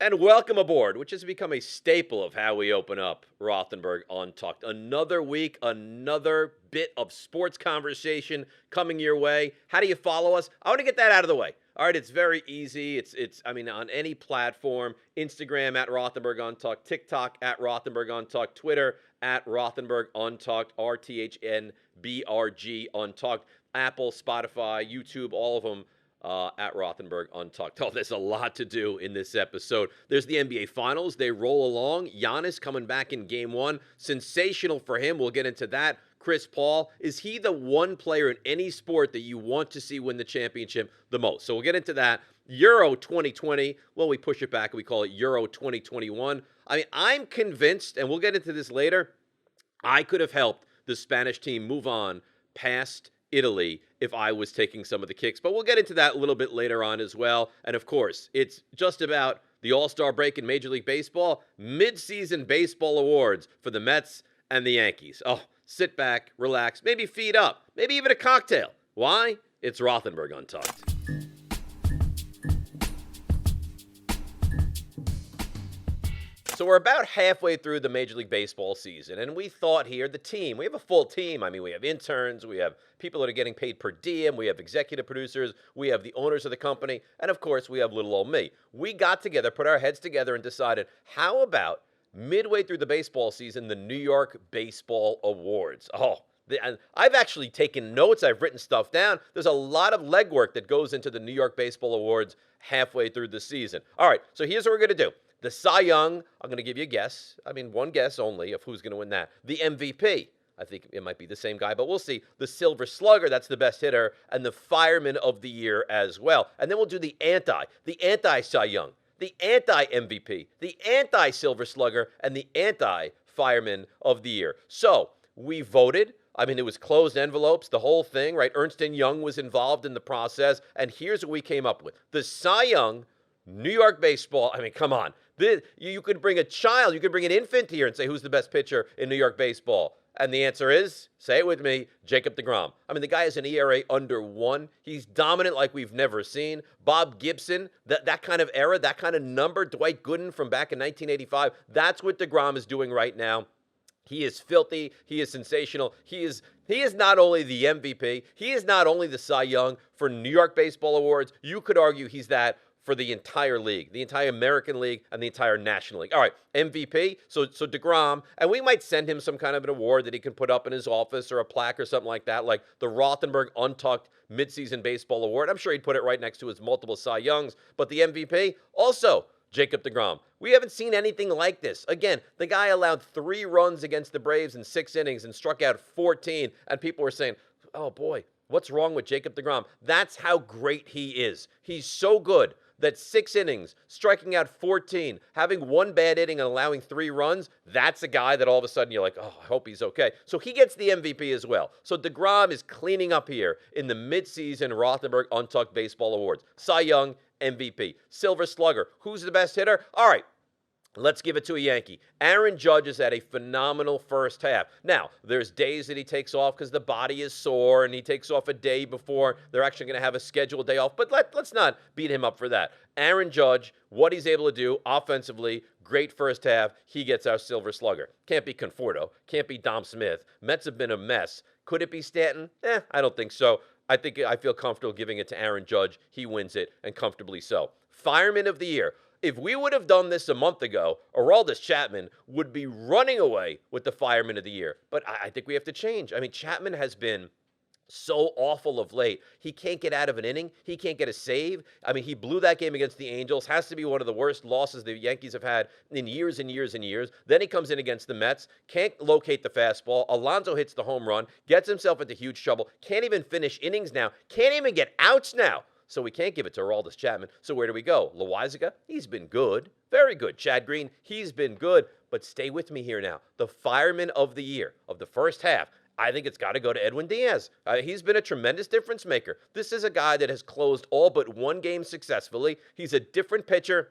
And welcome aboard, which has become a staple of how we open up Rothenberg Untucked. Another week, another bit of sports conversation coming your way. How do you follow us? I want to get that out of the way. All right, it's very easy. It's on any platform, Instagram at Rothenberg Untucked, TikTok at Rothenberg Untucked, Twitter at Rothenberg Untucked, RTHNBRG Untucked, Apple, Spotify, YouTube, all of them at Rothenberg Untucked. Oh, there's a lot to do in this episode. There's the NBA Finals. They roll along. Giannis coming back in Game 1. Sensational for him. We'll get into that. Chris Paul, is he the one player in any sport that you want to see win the championship the most? So we'll get into that. Euro 2020. Well, we push it back and we call it Euro 2021. I'm convinced, and we'll get into this later, I could have helped the Spanish team move on past Italy if I was taking some of the kicks. But we'll get into that a little bit later on as well. And of course, it's just about the All-Star break in Major League Baseball, mid-season baseball awards for the Mets and the Yankees. Oh, sit back, relax, maybe feed up, maybe even a cocktail. Why? It's Rothenberg Untucked. So we're about halfway through the Major League Baseball season, and we thought here, the team, we have a full team. We have interns, we have people that are getting paid per diem, we have executive producers, we have the owners of the company, and of course, we have little old me. We got together, put our heads together, and decided, how about midway through the baseball season, the New York Baseball Awards? And I've actually taken notes. I've written stuff down. There's a lot of legwork that goes into the New York Baseball Awards halfway through the season. All right, so here's what we're going to do. The Cy Young, I'm going to give you a guess. One guess only of who's going to win that. The MVP, I think it might be the same guy, but we'll see. The Silver Slugger, that's the best hitter, and the Fireman of the Year as well. And then we'll do the anti-Cy Young, the anti-MVP, the anti-Silver Slugger, and the anti-Fireman of the Year. So we voted. It was closed envelopes, the whole thing, right? Ernst & Young was involved in the process, and here's what we came up with. The Cy Young, New York baseball, come on. You could bring a child, you could bring an infant here and say, who's the best pitcher in New York baseball? And the answer is, say it with me, Jacob deGrom. The guy has an ERA under 1. He's dominant like we've never seen. Bob Gibson, that kind of era, that kind of number, Dwight Gooden from back in 1985, that's what deGrom is doing right now. He is filthy. He is sensational. He is not only the MVP. He is not only the Cy Young for New York Baseball Awards. You could argue he's that for the entire league, the entire American League, and the entire National League. All right, MVP, so deGrom, and we might send him some kind of an award that he can put up in his office or a plaque or something like that, like the Rothenberg Untucked Midseason Baseball Award. I'm sure he'd put it right next to his multiple Cy Youngs, but the MVP, also Jacob deGrom. We haven't seen anything like this. Again, the guy allowed 3 runs against the Braves in 6 innings and struck out 14, and people were saying, oh boy, what's wrong with Jacob deGrom? That's how great he is. He's so good that 6 innings, striking out 14, having 1 bad inning and allowing 3 runs, that's a guy that all of a sudden you're like, oh, I hope he's okay. So he gets the MVP as well. So deGrom is cleaning up here in the midseason Rothenberg Untucked Baseball Awards. Cy Young, MVP. Silver Slugger, who's the best hitter? All right. Let's give it to a Yankee. Aaron Judge has had a phenomenal first half. Now, there's days that he takes off because the body is sore, and he takes off a day before they're actually going to have a scheduled day off. But let's not beat him up for that. Aaron Judge, what he's able to do offensively, great first half. He gets our Silver Slugger. Can't be Conforto. Can't be Dom Smith. Mets have been a mess. Could it be Stanton? I don't think so. I feel comfortable giving it to Aaron Judge. He wins it, and comfortably so. Fireman of the Year. If we would have done this a month ago, Aroldis Chapman would be running away with the Fireman of the Year. But I think we have to change. Chapman has been so awful of late. He can't get out of an inning. He can't get a save. He blew that game against the Angels. Has to be one of the worst losses the Yankees have had in years and years and years. Then he comes in against the Mets. Can't locate the fastball. Alonso hits the home run. Gets himself into huge trouble. Can't even finish innings now. Can't even get outs now. So we can't give it to Aroldis Chapman. So where do we go? Loizaga, he's been good. Very good. Chad Green, he's been good. But stay with me here now. The Fireman of the Year of the first half, I think it's got to go to Edwin Diaz. He's been a tremendous difference maker. This is a guy that has closed all but 1 game successfully. He's a different pitcher.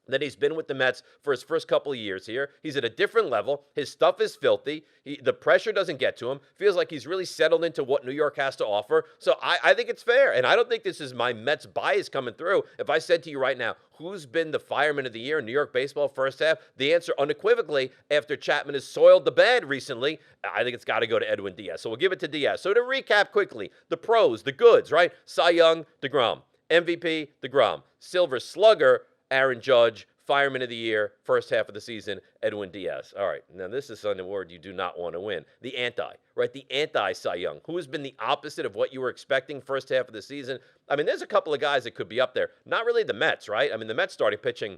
that he's been with the Mets for his first couple of years here. He's at a different level. His stuff is filthy. The pressure doesn't get to him. Feels like he's really settled into what New York has to offer. So I think it's fair. And I don't think this is my Mets bias coming through. If I said to you right now, who's been the Fireman of the Year in New York baseball first half? The answer unequivocally, after Chapman has soiled the bed recently, I think it's got to go to Edwin Diaz. So we'll give it to Diaz. So to recap quickly, the pros, the goods, right? Cy Young, DeGrom. MVP, DeGrom. Silver Slugger, Aaron Judge. Fireman of the Year, first half of the season, Edwin Diaz. All right, now this is an award you do not want to win. The anti, right? The anti-Cy Young. Who has been the opposite of what you were expecting first half of the season? I mean, there's a couple of guys that could be up there. Not really the Mets, right? I mean, the Mets starting pitching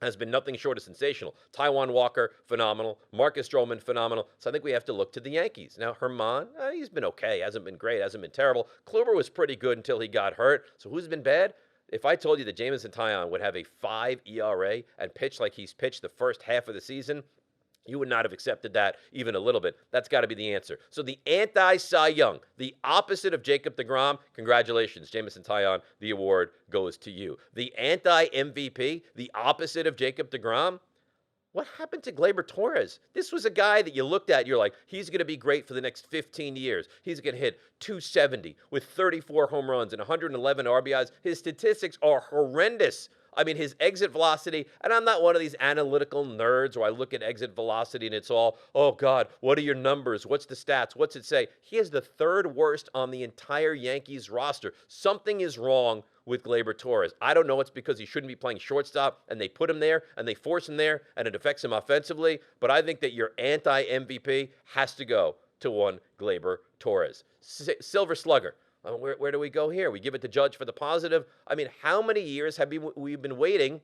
has been nothing short of sensational. Taijuan Walker, phenomenal. Marcus Stroman, phenomenal. So I think we have to look to the Yankees. Now, Herman, he's been okay. Hasn't been great. Hasn't been terrible. Kluber was pretty good until he got hurt. So who's been bad? If I told you that Jameson Taillon would have a 5 ERA and pitch like he's pitched the first half of the season, you would not have accepted that even a little bit. That's got to be the answer. So the anti-Cy Young, the opposite of Jacob deGrom, congratulations, Jameson Taillon, the award goes to you. The anti-MVP, the opposite of Jacob deGrom, what happened to Gleyber Torres? This was a guy that you looked at, you're like, he's going to be great for the next 15 years. He's going to hit 270 with 34 home runs and 111 RBIs. His statistics are horrendous. I mean, his exit velocity, and I'm not one of these analytical nerds where I look at exit velocity and it's all, oh, God, what are your numbers? What's the stats? What's it say? He is the third worst on the entire Yankees roster. Something is wrong with Gleyber Torres. I don't know. It's because he shouldn't be playing shortstop, and they put him there, and they force him there, and it affects him offensively. But I think that your anti-MVP has to go to one Gleyber Torres. Silver Slugger. Where do we go here? We give it to Judge for the positive. I mean, how many years have we been waiting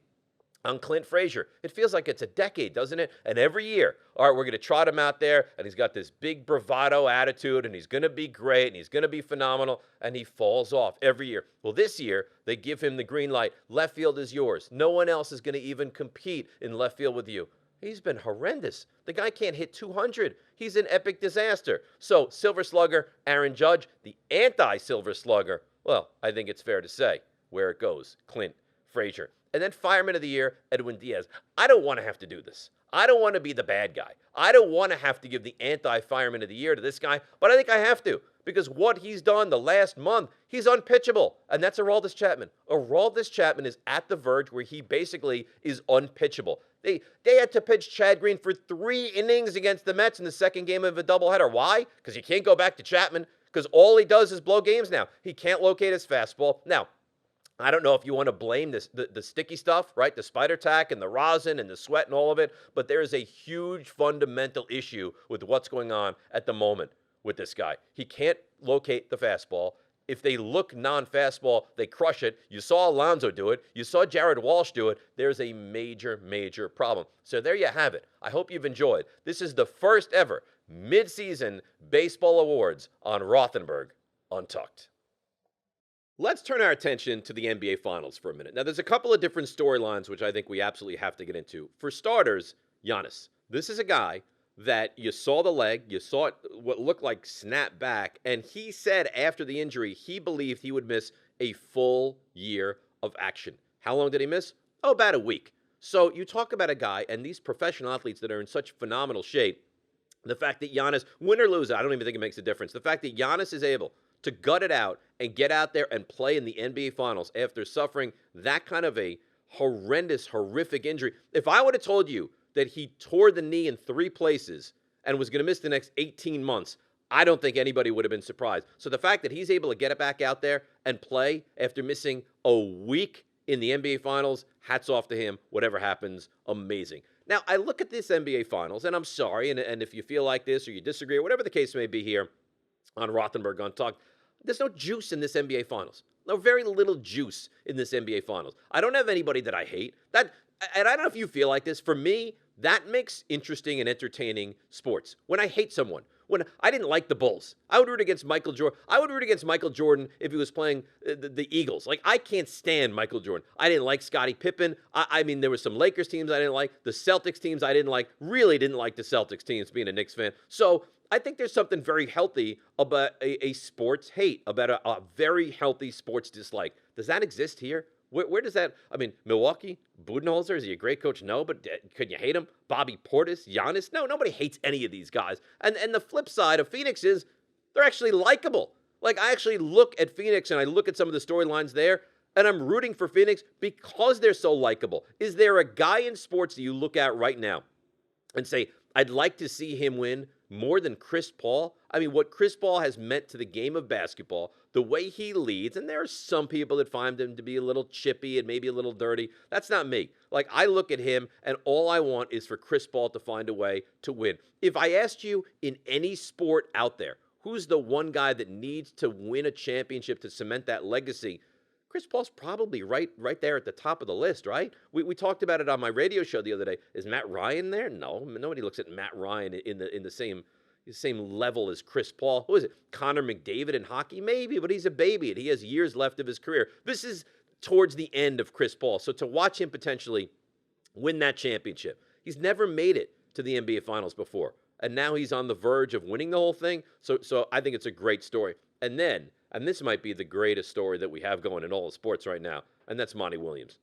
on Clint Frazier? It feels like it's a decade, doesn't it? And every year, all right, we're going to trot him out there, and he's got this big bravado attitude, and he's going to be great, and he's going to be phenomenal, and he falls off every year. Well, this year, they give him the green light. Left field is yours. No one else is going to even compete in left field with you. He's been horrendous. The guy can't hit 200. He's an epic disaster. So, Silver Slugger, Aaron Judge, the anti-Silver Slugger, well, I think it's fair to say where it goes, Clint Frazier. And then Fireman of the Year, Edwin Diaz. I don't want to have to do this. I don't want to be the bad guy. I don't want to have to give the anti-Fireman of the Year to this guy, but I think I have to because what he's done the last month, he's unpitchable, and that's Aroldis Chapman. Aroldis Chapman is at the verge where he basically is unpitchable. They had to pitch Chad Green for 3 innings against the Mets in the second game of a doubleheader. Why? Because you can't go back to Chapman because all he does is blow games now. He can't locate his fastball. Now, I don't know if you want to blame this, the sticky stuff, right? The spider tack and the rosin and the sweat and all of it, but there is a huge fundamental issue with what's going on at the moment with this guy. He can't locate the fastball. If they look non-fastball, they crush it. You saw Alonso do it. You saw Jared Walsh do it. There's a major, major problem. So there you have it. I hope you've enjoyed. This is the first ever mid-season baseball awards on Rothenberg Untucked. Let's turn our attention to the NBA Finals for a minute. Now, there's a couple of different storylines which I think we absolutely have to get into. For starters, Giannis. This is a guy that you saw the leg, you saw it, what looked like snap back, and he said after the injury he believed he would miss a full year of action. How long did he miss? Oh, about a week. So you talk about a guy, and these professional athletes that are in such phenomenal shape, the fact that Giannis, win or lose, I don't even think it makes a difference. The fact that Giannis is able to gut it out and get out there and play in the NBA Finals after suffering that kind of a horrendous, horrific injury. If I would have told you that he tore the knee in 3 places and was going to miss the next 18 months, I don't think anybody would have been surprised. So the fact that he's able to get it back out there and play after missing a week in the NBA Finals, hats off to him. Whatever happens, amazing. Now, I look at this NBA Finals, and I'm sorry, and if you feel like this or you disagree or whatever the case may be here on Rothenberg Untucked, there's no juice in this NBA Finals. No, very little juice in this NBA Finals. I don't have anybody that I hate. And I don't know if you feel like this. For me, that makes interesting and entertaining sports. When I hate someone, when I didn't like the Bulls, I would root against Michael Jordan. I would root against Michael Jordan if he was playing the Eagles. Like, I can't stand Michael Jordan. I didn't like Scottie Pippen. I mean, there were some Lakers teams I didn't like. The Celtics teams I didn't like. Really didn't like the Celtics teams, being a Knicks fan. So I think there's something very healthy about a sports hate, about a very healthy sports dislike. Does that exist here? Where does that? I mean, Milwaukee, Budenholzer, is he a great coach? No, but could you hate him? Bobby Portis, Giannis? No, nobody hates any of these guys. And the flip side of Phoenix is they're actually likable. Like, I actually look at Phoenix and I look at some of the storylines there, and I'm rooting for Phoenix because they're so likable. Is there a guy in sports that you look at right now and say, I'd like to see him win more than Chris Paul? I mean, what Chris Paul has meant to the game of basketball, the way he leads, and there are some people that find him to be a little chippy and maybe a little dirty. That's not me. Like, I look at him, and all I want is for Chris Paul to find a way to win. If I asked you in any sport out there, who's the one guy that needs to win a championship to cement that legacy? Chris Paul's probably right there at the top of the list, right? We talked about it on my radio show the other day. Is Matt Ryan there? No, nobody looks at Matt Ryan in the same level as Chris Paul. Who is it? Connor McDavid in hockey? Maybe, but he's a baby and he has years left of his career. This is towards the end of Chris Paul. So to watch him potentially win that championship, he's never made it to the NBA Finals before. And now he's on the verge of winning the whole thing. So I think it's a great story. And this might be the greatest story that we have going in all of sports right now, and that's Monty Williams.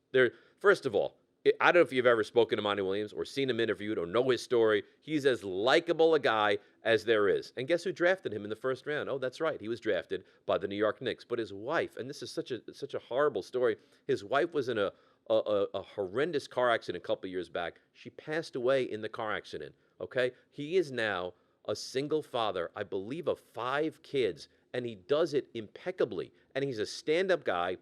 First of all, I don't know if you've ever spoken to Monty Williams or seen him interviewed or know his story. He's as likable a guy as there is. And guess who drafted him in the first round? Oh, that's right. He was drafted by the New York Knicks. But his wife, and this is such a horrible story, his wife was in a horrendous car accident a couple years back. She passed away in the car accident, okay? He is now a single father, I believe, of 5 kids, and he does it impeccably. And he's a stand-up guy,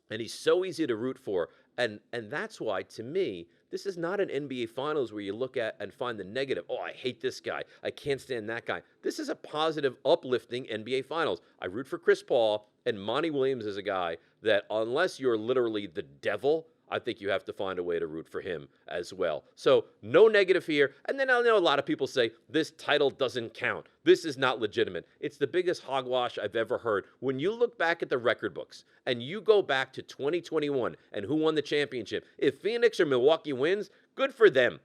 and he's so easy to root for. And that's why, to me, this is not an NBA Finals where you look at and find the negative. Oh, I hate this guy. I can't stand that guy. This is a positive, uplifting NBA Finals. I root for Chris Paul, and Monty Williams is a guy that, unless you're literally the devil, I think you have to find a way to root for him as well. So no negative here. And then I know a lot of people say, this title doesn't count. This is not legitimate. It's the biggest hogwash I've ever heard. When you look back at the record books and you go back to 2021 and who won the championship, if Phoenix or Milwaukee wins, good for them.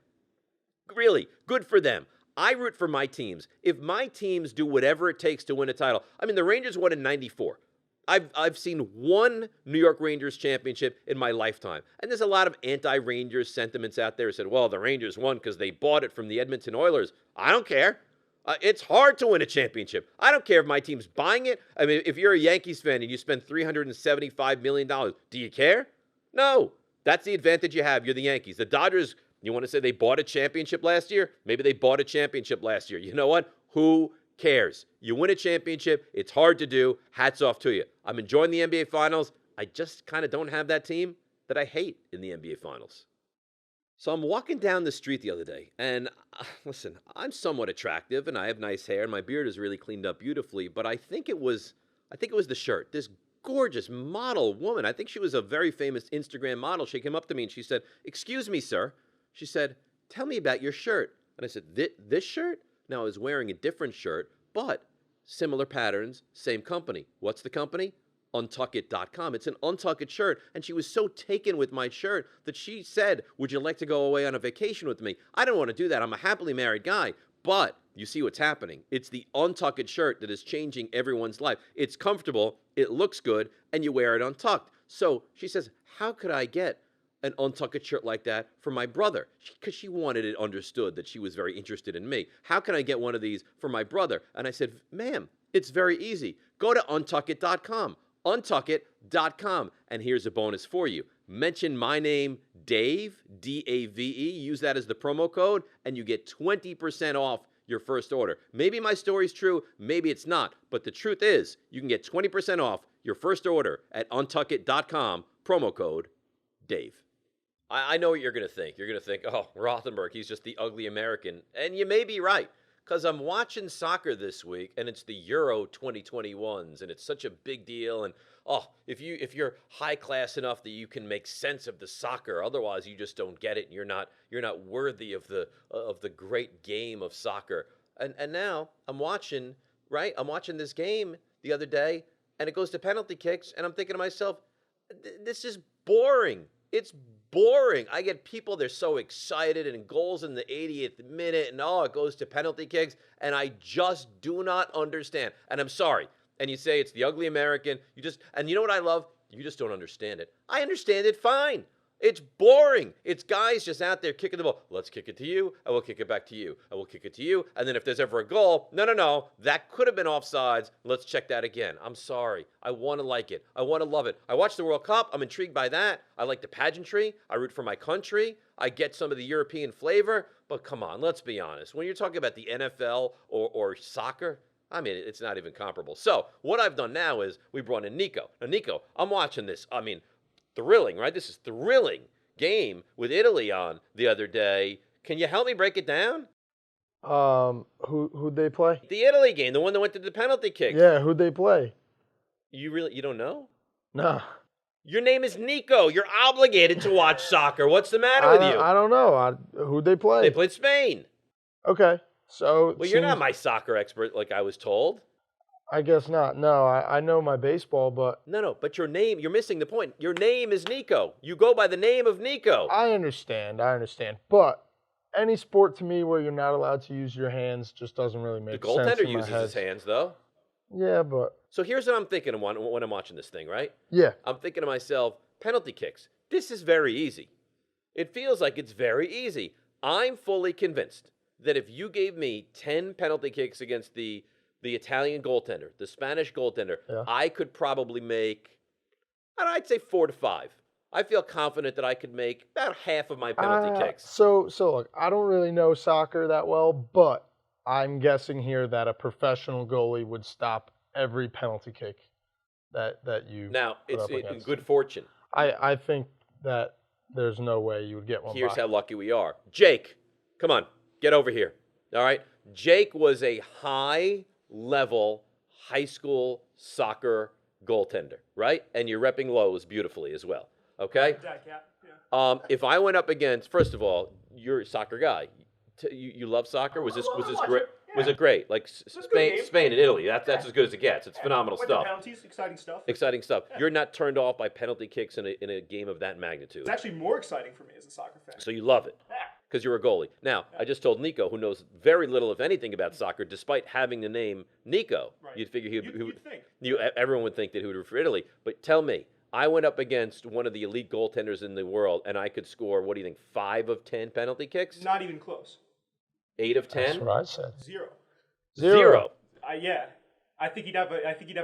Really, good for them. I root for my teams. If my teams do whatever it takes to win a title, I mean, the Rangers won in '94. I've seen one New York Rangers championship in my lifetime. And there's a lot of anti-Rangers sentiments out there who said, well, the Rangers won because they bought it from the Edmonton Oilers. I don't care. It's hard to win a championship. I don't care if my team's buying it. I mean, if you're a Yankees fan and you spend $375 million, do you care? No. That's the advantage you have. You're the Yankees. The Dodgers, you want to say they bought a championship last year? Maybe they bought a championship last year. You know what? Who cares? You win a championship. It's hard to do. Hats off to you. I'm enjoying the NBA Finals. I just kind of don't have that team that I hate in the NBA Finals. So I'm walking down the street the other day, and listen, I'm somewhat attractive, and I have nice hair, and my beard is really cleaned up beautifully. But I think it was the shirt. This gorgeous model woman. I think she was a very famous Instagram model. She came up to me and she said, "Excuse me, sir." She said, "Tell me about your shirt." And I said, "This shirt?" Now, I was wearing a different shirt, but similar patterns, same company. What's the company? Untucked.com. It's an Untucked shirt, and she was so taken with my shirt that she said, "Would you like to go away on a vacation with me?" I don't want to do that. I'm a happily married guy, but you see what's happening. It's the Untucked shirt that is changing everyone's life. It's comfortable, it looks good, and you wear it untucked. So she says, how could I get an Untucked shirt like that for my brother? Because she wanted it understood that she was very interested in me. How can I get one of these for my brother? And I said, ma'am, it's very easy. Go to Untucked.com. Untucked.com. And here's a bonus for you. Mention my name, Dave, D-A-V-E. Use that as the promo code, and you get 20% off your first order. Maybe my story's true, maybe it's not. But the truth is, you can get 20% off your first order at Untucked.com, promo code Dave. I know what you're going to think. You're going to think, oh, Rothenberg, he's just the ugly American. And you may be right, because I'm watching soccer this week, and it's the Euro 2021s, and it's such a big deal. And, oh, if you're high class enough that you can make sense of the soccer, otherwise you just don't get it, and you're not worthy of the great game of soccer. And now I'm watching this game the other day, and it goes to penalty kicks, and I'm thinking to myself, this is boring. It's boring. I get people, they're so excited, and goals in the 80th minute, and it goes to penalty kicks, and I just do not understand. And I'm sorry. And you say it's the ugly American. And you know what I love? You just don't understand it. I understand it fine. It's boring. It's guys just out there kicking the ball. Let's kick it to you. I will kick it back to you. I will kick it to you. And then if there's ever a goal, no. That could have been offsides. Let's check that again. I'm sorry. I want to like it. I want to love it. I watched the World Cup. I'm intrigued by that. I like the pageantry. I root for my country. I get some of the European flavor. But come on, let's be honest. When you're talking about the NFL or soccer, I mean, it's not even comparable. So what I've done now is we brought in Nico. Now, Nico, I'm watching this. I mean, thrilling, right? This is thrilling game with Italy on the other day. Can you help me break it down? Who'd they play? The Italy game, the one that went to the penalty kick. Yeah, who'd they play? You don't know? Nah. Your name is Nico. You're obligated to watch soccer. What's the matter with you? I don't know. Who'd they play? They played Spain. Okay, so Well, you're not my soccer expert like I was told. I guess not. No, I know my baseball, but No, but your name, you're missing the point. Your name is Nico. You go by the name of Nico. I understand. But any sport to me where you're not allowed to use your hands just doesn't really make sense. The goaltender in my uses head. his hands, though. Yeah, but So here's what I'm thinking when I'm watching this thing, right? yeah. I'm thinking to myself, penalty kicks. This is very easy. It feels like it's very easy. I'm fully convinced that if you gave me 10 penalty kicks against the Italian goaltender, the Spanish goaltender, Yeah. I could probably make, I'd say 4 to 5. I feel confident that I could make about half of my penalty kicks. So look, I don't really know soccer that well, but I'm guessing here that a professional goalie would stop every penalty kick that you Now, put it's up in against. good fortune. I think that there's no way you would get one. Here's by. how lucky we are. Jake, come on, get over here. All right? Jake was a high-level high school soccer goaltender, right? And you're repping Lowe's beautifully as well, okay? If I went up against, first of all, you're a soccer guy. You love soccer? Was this great? Was it great? Like Spain and Italy. That's as good as it gets. It's phenomenal stuff. Penalties, exciting stuff. Exciting stuff. You're not turned off by penalty kicks in a game of that magnitude. It's actually more exciting for me as a soccer fan. So you love it. Yeah. Because you're a goalie. Now, I just told Nico, who knows very little, if anything, about soccer, despite having the name Nico. Right. You'd figure he would You'd think. everyone would think that he would root for Italy. But tell me, I went up against one of the elite goaltenders in the world, and I could score, what do you think, 5 of 10 penalty kicks? Not even close. 8 of 10? That's what I said. Zero. Yeah. I think he'd have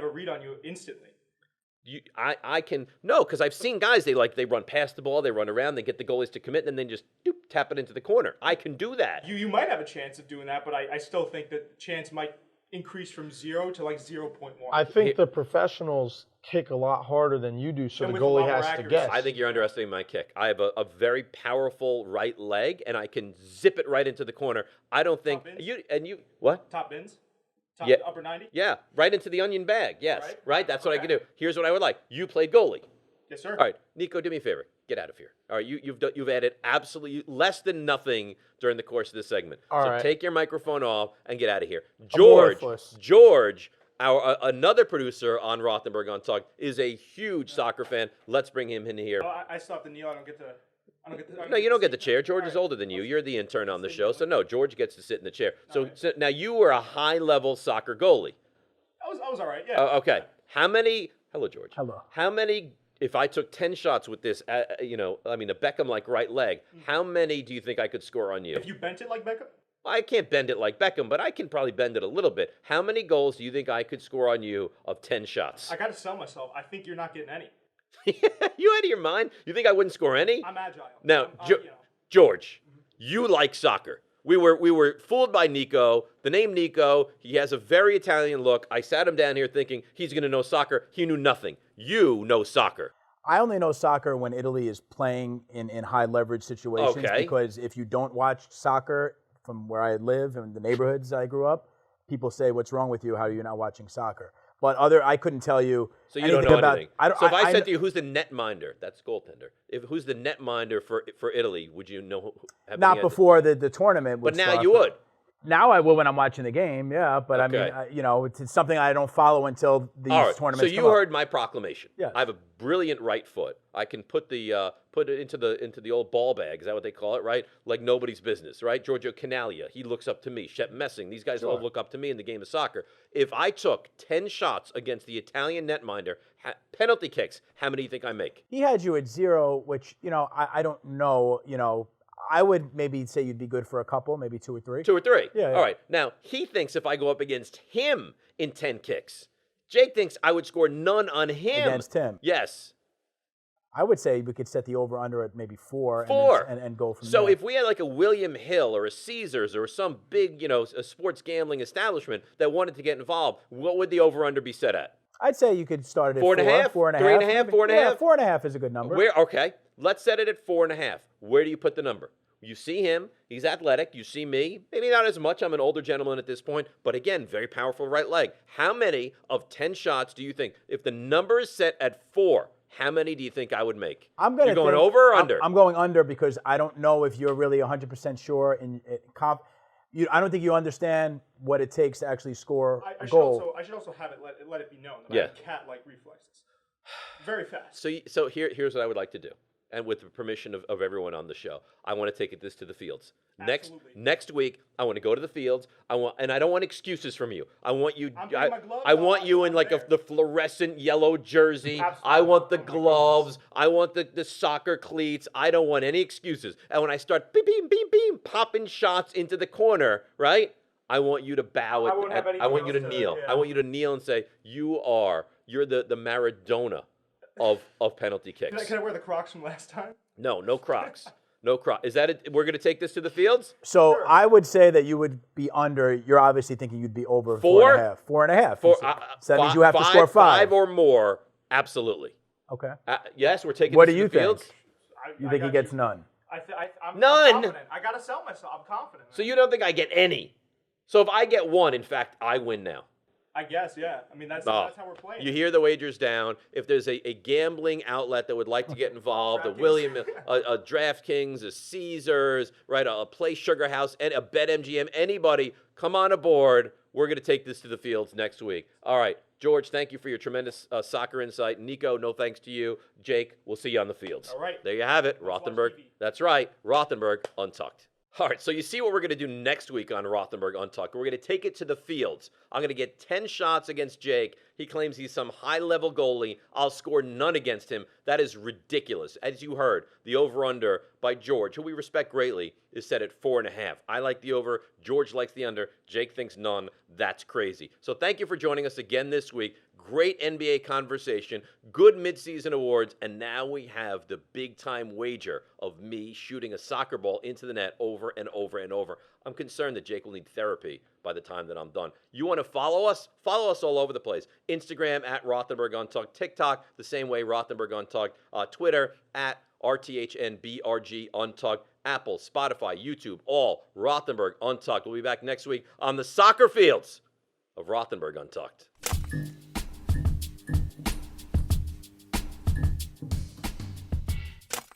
a read on you instantly. I can no, because I've seen guys they run past the ball, they run around, they get the goalies to commit, and then just tap it into the corner. I can do that. You might have a chance of doing that, but I still think that the chance might increase from 0 to like 0.1. I think the professionals kick a lot harder than you do, so And the with a lot goalie more has to accuracy. guess. I think you're underestimating my kick. I have a very powerful right leg, and I can zip it right into the corner. I don't think Top bins? you what? Top bins? Yeah. Upper 90? Yeah, right into the onion bag. Yes, right. That's what I Okay. can do. Here's what I would like. You played goalie. Yes, sir. All right, Nico, do me a favor. Get out of here. All right, you've added absolutely less than nothing during the course of this segment. All so right. take your microphone off and get out of here. worthless. George, our another producer on Rothenberg Untucked, is a huge soccer fan. Let's bring him in here. Oh, I still have to kneel. I don't get to. No, you don't get the seat. chair. George is All right. older than you. You're the intern on the show, so no, George gets to sit in the chair. So now you were a high-level soccer goalie. I was all right. Yeah. Okay. How many? Hello, George. Hello. How many? If I took 10 shots with this, a Beckham-like right leg, how many do you think I could score on you? If you bent it like Beckham, I can't bend it like Beckham, but I can probably bend it a little bit. How many goals do you think I could score on you of 10 shots? I got to sell myself. I think you're not getting any. You out of your mind? You think I wouldn't score any? I'm agile. Now, I'm, George, you like soccer. We were fooled by Nico. The name Nico, he has a very Italian look. I sat him down here thinking he's going to know soccer. He knew nothing. You know soccer. I only know soccer when Italy is playing in high leverage situations. Okay. Because if you don't watch soccer from where I live and the neighborhoods I grew up, people say, "What's wrong with you? How are you not watching soccer?" But I couldn't tell you. So you don't know about, anything. So if I said to you, "Who's the netminder?" That's goaltender. Who's the netminder for Italy? Would you know? Not before the tournament. But now start. you would. Now I will when I'm watching the game, yeah. But I mean, Okay. it's something I don't follow until these All right. tournaments So you come up. heard my proclamation. Yes. I have a brilliant right foot. I can put it into the old ball bag. Is that what they call it? Right? Like nobody's business. Right? Giorgio Canalia. He looks up to me. Shep Messing. These guys all look up to me in the game of soccer. If I took 10 shots against the Italian netminder, penalty kicks, how many do you think I make? He had you at 0, which I don't know. I would maybe say you'd be good for a couple, maybe 2 or 3. 2 or 3. Yeah. All right. Now, he thinks if I go up against him in 10 kicks, Jake thinks I would score none on him. Against him. Yes. I would say we could set the over/under at maybe 4. 4. And go from so there. if we had like a William Hill or a Caesars or some big, a sports gambling establishment that wanted to get involved, what would the over/under be set at? I'd say you could start it at 4.5? 4.5. 3.5? 4.5? Yeah, 4.5 is a good number. Okay, let's set it at 4.5. Where do you put the number? You see him, he's athletic. You see me, maybe not as much. I'm an older gentleman at this point, but again, very powerful right leg. How many of 10 shots do you think? If the number is set at 4, how many do you think I would make? You're going over or under? I'm going under because I don't know if you're really 100% sure. I don't think you understand what it takes to actually score a goal. I should also have it let it be known that Yeah. I have cat-like reflexes. Very fast. So here's what I would like to do. And with the permission of everyone on the show, I want to take this to the fields. Absolutely. Next week, I want to go to the fields. And I don't want excuses from you. I want you. I'm getting my gloves I want on, you in I'm like there. the fluorescent yellow jersey. Absolutely. I want the Oh my gloves. I want the soccer cleats. I don't want any excuses. And when I start beam beam beam beam popping shots into the corner, right? I want you to bow. I won't have I want you to anything else kneel. to- I want you to kneel and say, you're the Maradona of penalty kicks. Can I wear the Crocs from last time? No Crocs. No Crocs. Is that it? We're going to take this to the fields? So Sure. I would say that you would be under. You're obviously thinking you'd be over 4? 4.5. 4.5. For, So that means you have to score 5. 5 or more, absolutely. Okay. Yes, we're taking What this do to you the fields. think? I You think he got gets you. none? I'm None? confident. I gotta sell myself. I'm confident. So you don't think I get any? So if I get 1, in fact, I win now. I guess, yeah. I mean, that's Oh. how we're playing. You hear the wagers down. If there's a gambling outlet that would like to get involved, a DraftKings, a Caesars, right, a Play Sugar House, and a BetMGM, anybody, come on aboard. We're going to take this to the fields next week. All right, George, thank you for your tremendous soccer insight. Nico, no thanks to you. Jake, we'll see you on the fields. All right. There you have it, Let's watch Rothenberg. TV. That's right, Rothenberg Untucked. All right, so you see what we're going to do next week on Rothenberg Untucked. We're going to take it to the fields. I'm going to get 10 shots against Jake. He claims he's some high-level goalie. I'll score none against him. That is ridiculous. As you heard, the over-under by George, who we respect greatly, is set at 4.5. I like the over. George likes the under. Jake thinks none. That's crazy. So thank you for joining us again this week. Great NBA conversation, good midseason awards, and now we have the big-time wager of me shooting a soccer ball into the net over and over and over. I'm concerned that Jake will need therapy by the time that I'm done. You want to follow us? Follow us all over the place. Instagram at Rothenberg Untucked, TikTok the same way, Rothenberg Untucked, Twitter at RTHNBRG Untucked, Apple, Spotify, YouTube, all Rothenberg Untucked. We'll be back next week on the soccer fields of Rothenberg Untucked.